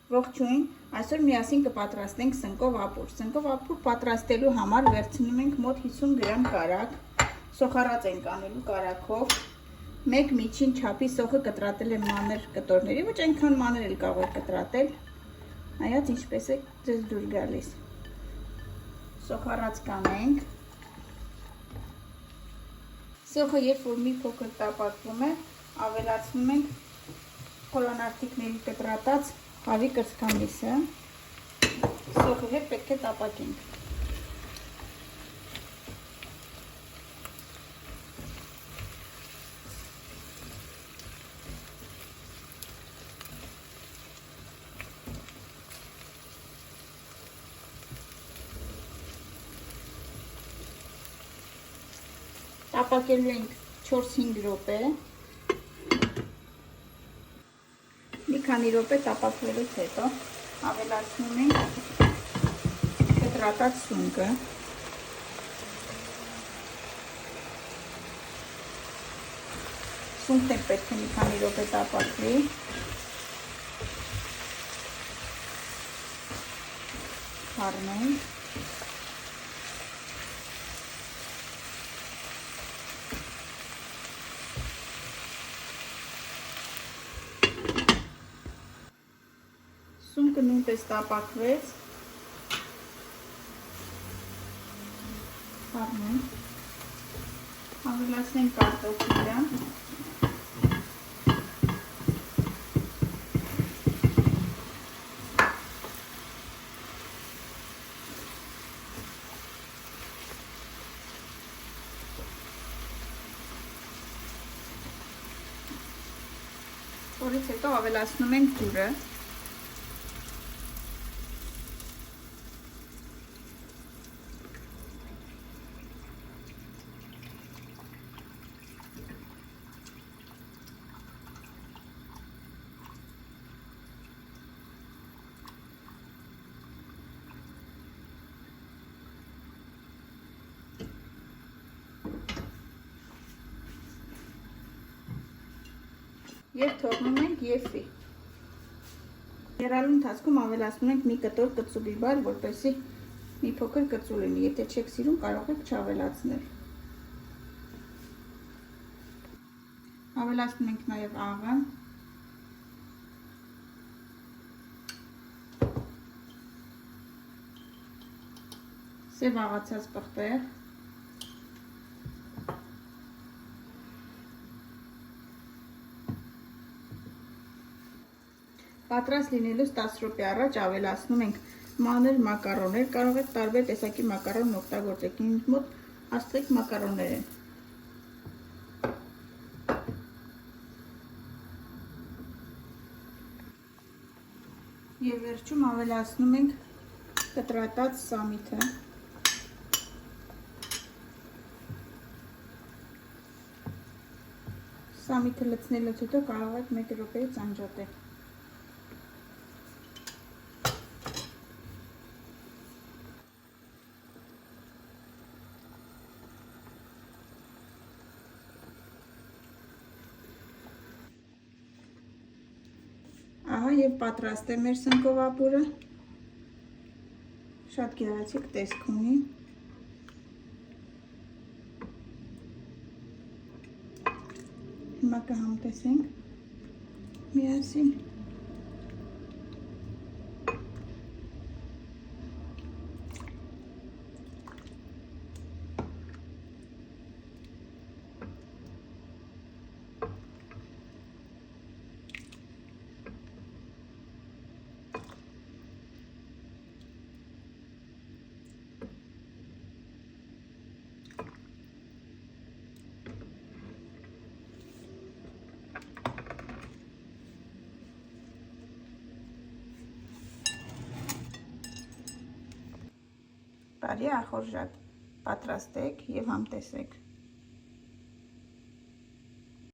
Ողջույն, այսօր միասին կպատրաստենք սնկով ապուր։ Սնկով ապուր պատրաստելու համար վերցնում ենք մոտ 50 գրամ կարագ, սոխառած ենք անելու կարագով, 1 միջին չափի սոխը կտրատել եմ մանր կտորների, ոչ այնքան մանր էլ կարող եք կտրատել, նայած ինչպես է ձեզ դուր գալիս։ Սոխառած կանենք։ Սոխը երբ որ մի փոքր տապակվում է, ավելացնում ենք խորանարդիկների կտրատած հավի կրծքամիսը, սոխի հետ պետք է տապակենք։ Տապակելու ենք 4-5 րոպե։ Մի քանի րոպե տապակվելուց հետո ավելացնում ենք կտրատած սունկը։ Սունկն էլ պետք է մի քանի րոպե տապակվի։ Խառնենք։ Սունկը նույնպես տապակվեց, խառնենք, ավելացնենք կարտոֆիլը, որից հետո ավելացնում ենք ջուրը։ Եվ թողնում ենք եփի։ Եռալու ընթացքում ավելացնում ենք մի կտոր կծուլի բար, որպեսզի մի փոքր կծու լինի։ Եթե չեք սիրում, կարող եք չավելացնել։ Ավելացնում ենք նաև աղը։ Սև աղացած պղպեղ։ Պատրաստ լինելուց 10 րոպե առաջ ավելացնում ենք մանր մակարոններ, կարող եք տարբեր տեսակի մակարոն օգտագործել, ինձ մոտ աստղիկ մակարոններ են։ Եվ վերջում ավելացնում ենք կտրատած սամիթը։ Սամիթը լցնելուց հետո կարող եք 1 րոպեից անջատել։ Ահա եւ պատրաստ է մեր սնկով ապուրը։ Շատ գեղեցիկ տեսք ունի։ Հիմա կհամտեսենք միասին։ Բարի ախորժակ, պատրաստեք և համտեսեք։